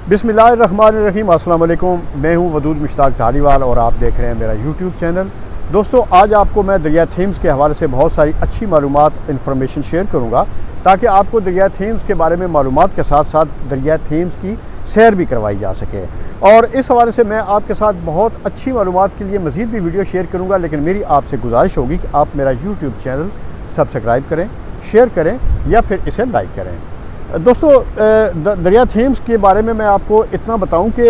बिस्मिल्लाहिर्रहमानिर्रहीम। अस्सलाम वालेकुम। मैं हूं वदूद मुश्ताक धारीवाल और आप देख रहे हैं मेरा यूट्यूब चैनल। दोस्तों, आज आपको मैं दरिया थेम्स के हवाले से बहुत सारी अच्छी मालूमात इन्फॉर्मेशन शेयर करूंगा ताकि आपको दरिया थेम्स के बारे में मालूमात के साथ साथ दरिया थेम्स की सैर भी करवाई जा सके। और इस हवाले से मैं आपके साथ बहुत अच्छी मालूमात के लिए मज़ीद भी वीडियो शेयर करूँगा, लेकिन मेरी आपसे गुजारिश होगी कि आप मेरा यूट्यूब चैनल सब्सक्राइब करें, शेयर करें या फिर इसे लाइक करें। दोस्तों, दरिया थेम्स के बारे में मैं आपको इतना बताऊं कि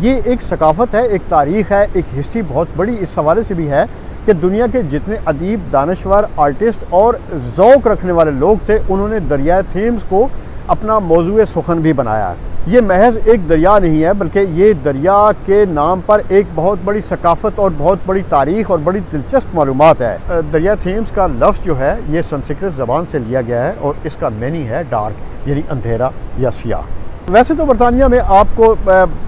ये एक सकाफ़त है, एक तारीख़ है, एक हिस्ट्री बहुत बड़ी इस हवाले से भी है कि दुनिया के जितने अदीब, दानश्वर, आर्टिस्ट और ज़ौक़ रखने वाले लोग थे, उन्होंने दरिया थेम्स को अपना मौज़ूए सुख़न भी बनाया। ये महज एक दरिया नहीं है, बल्कि ये दरिया के नाम पर एक बहुत बड़ी सकाफ़त और बहुत बड़ी तारीख़ और बड़ी दिलचस्प मालूमात है। दरिया थेम्स का लफ्ज़ जो है ये संस्कृत ज़बान से लिया गया है और इसका मैनी है डार्क, यानी अंधेरा या सियाह। वैसे तो बरतानिया में आपको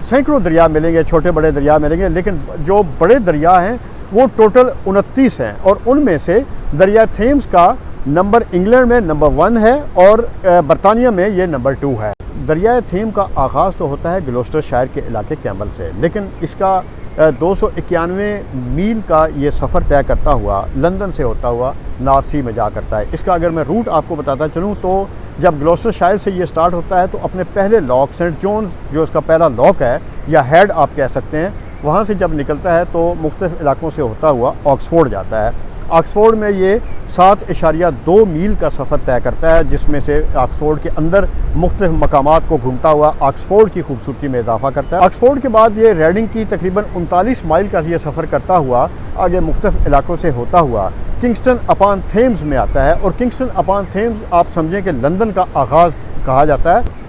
सैकड़ों दरिया मिलेंगे, छोटे बड़े दरिया मिलेंगे, लेकिन जो बड़े दरिया हैं वो टोटल 29 हैं और उनमें से दरिया थेम्स का नंबर इंग्लैंड में नंबर 1 है और बरतानिया में ये नंबर 2 है। दरिया थेम का आगाज़ तो होता है ग्लौस्टरशायर के इलाके कैम्बल से, लेकिन इसका 291 मील का ये सफ़र तय करता हुआ लंदन से होता हुआ नॉर्थ सी में जा करता है। इसका अगर मैं रूट आपको बताता चलूँ तो जब ग्लौस्टरशायर से ये स्टार्ट होता है तो अपने पहले लॉक सेंट जॉन्स, जो इसका पहला लॉक है या हेड आप कह सकते हैं, वहाँ से जब निकलता है तो मुख्तलिफ़ इलाकों से होता हुआ ऑक्सफोर्ड जाता है। ऑक्सफोर्ड में ये 7.2 मील का सफ़र तय करता है, जिसमें से ऑक्सफोर्ड के अंदर मुख्तलिफ़ मकामात को घूमता हुआ ऑक्सफोर्ड की खूबसूरती में इजाफा करता है। ऑक्सफोर्ड के बाद ये रेडिंग की तकरीबन 39 माइल का ये सफ़र करता हुआ आगे मुख्तलिफ़ इलाकों से होता हुआ किंगस्टन अपॉन थेम्स में आता है। और किंगस्टन अपॉन थेम्स आप समझें कि लंदन का आगाज़ कहा जाता है।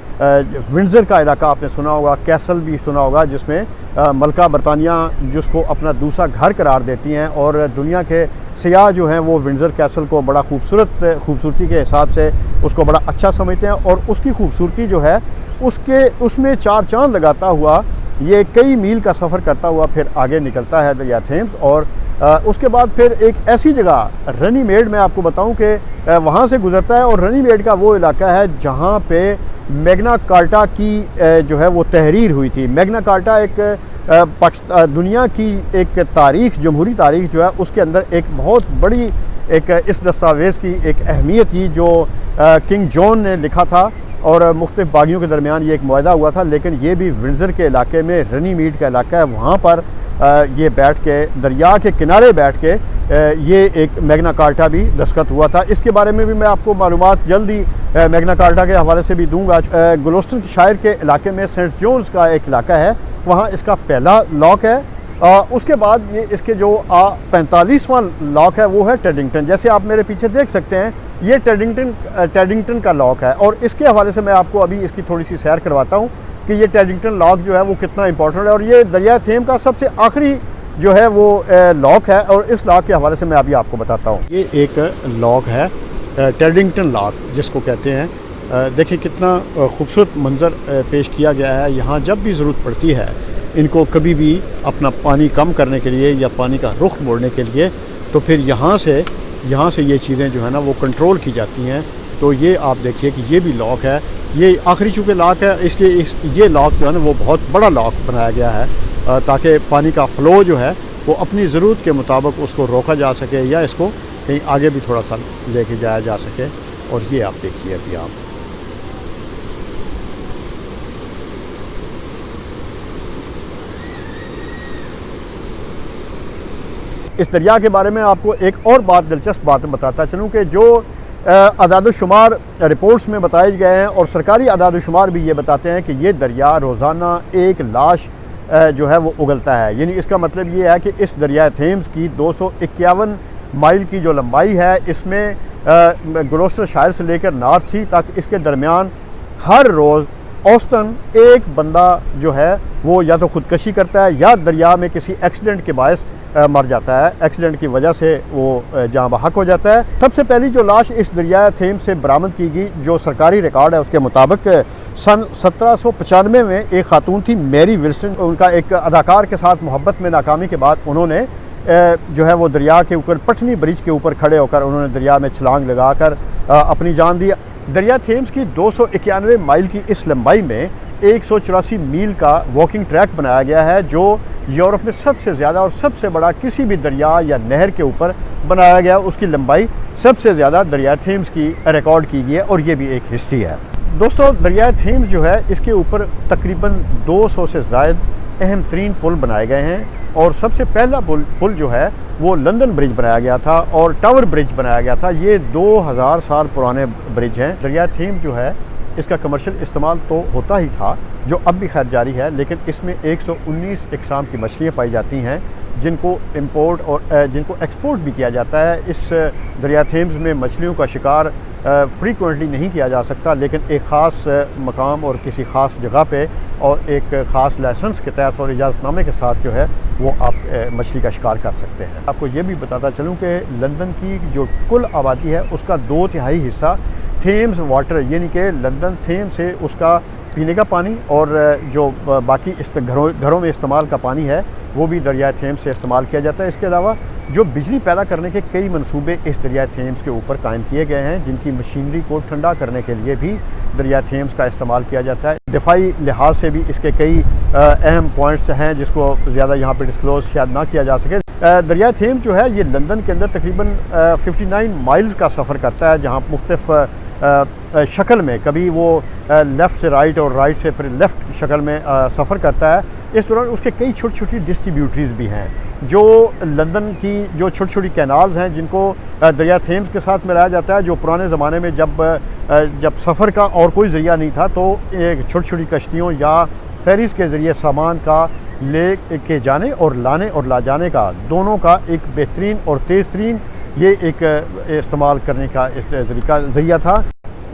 विंडसर का इलाका आपने सुना होगा, कैसल भी सुना होगा, जिसमें मलका बरतानिया जिसको अपना दूसरा घर करार देती हैं और दुनिया के सियाह जो हैं वो विंडसर कैसल को बड़ा खूबसूरती के हिसाब से उसको बड़ा अच्छा समझते हैं और उसकी खूबसूरती जो है उसमें चार चांद लगाता हुआ ये कई मील का सफ़र करता हुआ फिर आगे निकलता है दरिया थेम्स। और उसके बाद फिर एक ऐसी जगह रनीमेड मैं आपको बताऊं कि वहाँ से गुजरता है और रनीमेड का वो इलाका है जहाँ पे मैग्ना कार्टा की जो है वो तहरीर हुई थी। मैग्ना कार्टा एक दुनिया की एक तारीख़, जमहूरी तारीख़ जो है उसके अंदर एक बहुत बड़ी एक इस दस्तावेज़ की एक अहमियत थी जो किंग जॉन ने लिखा था और मुख्तलिफ़ बागियों के दरमियान ये एक मुआहदा हुआ था। लेकिन ये भी विंडसर के इलाके में रनीमीड का इलाका है, वहाँ पर ये बैठ के दरिया के किनारे बैठ के ये एक मैग्ना कार्टा भी दस्तखत हुआ था। इसके बारे में भी मैं आपको मालूमात जल्दी मैग्ना कार्टा के हवाले से भी दूंगा। ग्लौस्टरशायर के इलाके में सेंट जॉन्स का एक इलाका है, वहाँ इसका पहला लॉक है। उसके बाद ये इसके जो 45वां लॉक है वो है टेडिंगटन। जैसे आप मेरे पीछे देख सकते हैं ये टेडिंगटन का लॉक है और इसके हवाले से मैं आपको अभी इसकी थोड़ी सी सैर करवाता हूँ कि ये टेडिंगटन लॉक जो है वो कितना इंपॉर्टेंट है। और ये दरिया थेम का सबसे आखिरी जो है वो लॉक है और इस लॉक के हवाले से मैं अभी आपको बताता हूँ। ये एक लॉक है टेडिंगटन लॉक जिसको कहते हैं। देखिए कितना खूबसूरत मंज़र पेश किया गया है। यहाँ जब भी ज़रूरत पड़ती है इनको कभी भी अपना पानी कम करने के लिए या पानी का रुख मोड़ने के लिए, तो फिर यहाँ से ये चीज़ें जो है ना वो कंट्रोल की जाती हैं। तो ये आप देखिए कि ये भी लॉक है, ये आखिरी चूँकि लॉक है इसलिए ये लॉक जो है ना वो बहुत बड़ा लॉक बनाया गया है ताकि पानी का फ़्लो जो है वो अपनी ज़रूरत के मुताबिक उसको रोका जा सके या इसको कहीं आगे भी थोड़ा सा लेके जाया जा सके। और ये आप देखिए अभी आप इस दरिया के बारे में आपको एक और बात, दिलचस्प बात बताता चलूँ कि जो अदाद-ओ-शुमार रिपोर्ट्स में बताए गए हैं और सरकारी अदाद-ओ-शुमार भी ये बताते हैं कि ये दरिया रोज़ाना एक लाश जो है वो उगलता है। यानी इसका मतलब ये है कि इस दरिया थेम्स की 251 माइल की जो लंबाई है, इसमें ग्लौस्टरशायर से लेकर नॉर्थ सी तक इसके दरमियान हर रोज़ औसतन एक बंदा जो है वो या तो ख़ुदकशी करता है या दरिया में किसी एक्सीडेंट के बायस मर जाता है। एक्सीडेंट की वजह से वो जाँ बहक हो जाता है। सबसे पहली जो लाश इस दरिया थेम्स से बरामद की गई, जो सरकारी रिकॉर्ड है उसके मुताबिक सन 1795 में एक खातून थी मैरी विल्सन। उनका एक अदाकार के साथ मोहब्बत में नाकामी के बाद उन्होंने जो है वो दरिया के ऊपर पटनी ब्रिज के ऊपर खड़े होकर उन्होंने दरिया में छलांग लगाकर अपनी जान दी। दरिया थेम्स की 291 माइल की इस लंबाई में 184 मील का वॉकिंग ट्रैक बनाया गया है, जो यूरोप में सबसे ज़्यादा और सबसे बड़ा किसी भी दरिया या नहर के ऊपर बनाया गया। उसकी लंबाई सबसे ज़्यादा दरिया थेम्स की रिकॉर्ड की गई है और ये भी एक हिस्ट्री है। दोस्तों, दरिया थेम्स जो है इसके ऊपर तकरीबन 200 से ज़ायद अहम तरीन पुल बनाए गए हैं और सबसे पहला पुल जो है वो लंदन ब्रिज बनाया गया था और टावर ब्रिज बनाया गया था। ये 2000 साल पुराने ब्रिज हैं। दरिया थेम्स जो है इसका कमर्शियल इस्तेमाल तो होता ही था, जो अब भी खैर जारी है, लेकिन इसमें 119 इकसाम की मछलियाँ पाई जाती हैं जिनको इंपोर्ट और जिनको एक्सपोर्ट भी किया जाता है। इस दरिया थेम्स में मछलियों का शिकार फ्रीक्वेंटली नहीं किया जा सकता, लेकिन एक ख़ास मकाम और किसी ख़ास जगह पे और एक ख़ास लाइसेंस के तहत और इजाज़तनामे के साथ जो है वो आप मछली का शिकार कर सकते हैं। आपको ये भी बताता चलूँ कि लंदन की जो कुल आबादी है उसका 2/3 हिस्सा थेम्स वाटर यानी कि लंदन थेम्स से उसका पीने का पानी और जो बाकी घरों में इस्तेमाल का पानी है वो भी दरिया थेम्स से इस्तेमाल किया जाता है। इसके अलावा जो बिजली पैदा करने के कई मंसूबे इस दरिया थेम्स के ऊपर कायम किए गए हैं, जिनकी मशीनरी को ठंडा करने के लिए भी दरिया थेम्स का इस्तेमाल किया जाता है। दिफाई लिहाज से भी इसके कई अहम पॉइंट्स हैं जिसको ज़्यादा यहाँ पर डिस्क्लोज शायद ना किया जा सके। दरिया थेम्स जो है ये लंदन के अंदर तकरीबन 59 माइल्स का सफ़र करता है, जहाँ मुख्तलिफ शक्ल में कभी वो लेफ़्ट से राइट और राइट से फिर लेफ़्ट शक्ल में सफ़र करता है। इस दौरान उसके कई छोटी छोटी डिस्ट्रीब्यूटरीज़ भी हैं, जो लंदन की जो छोटी छोटी कैनाल्स हैं जिनको दरिया थेम्स के साथ मिलाया जाता है। जो पुराने ज़माने में जब सफ़र का और कोई ज़रिया नहीं था तो एक छोटी छोटी कश्तियों या फेरीज़ के ज़रिए सामान का ले के जाने और लाने और ला जाने का दोनों का एक बेहतरीन और तेज़ तरीन ये एक इस्तेमाल करने का ज़रिया था।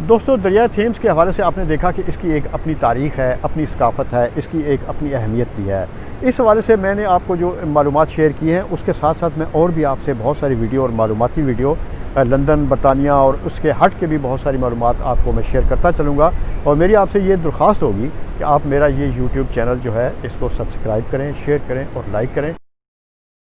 दोस्तों, दरिया थेम्स के हवाले से आपने देखा कि इसकी एक अपनी तारीख़ है, अपनी सकाफ़त है, इसकी एक अपनी अहमियत भी है। इस हवाले से मैंने आपको जो मालूमात शेयर की हैं उसके साथ साथ मैं और भी आपसे बहुत सारी वीडियो और मालूमाती वीडियो लंदन, बरतानिया और उसके हट के भी बहुत सारी मालूमात आपको मैं शेयर करता चलूँगा। और मेरी आपसे ये दरख्वास्त होगी कि आप मेरा ये यूट्यूब चैनल जो है इसको सब्सक्राइब करें, शेयर करें और लाइक करें,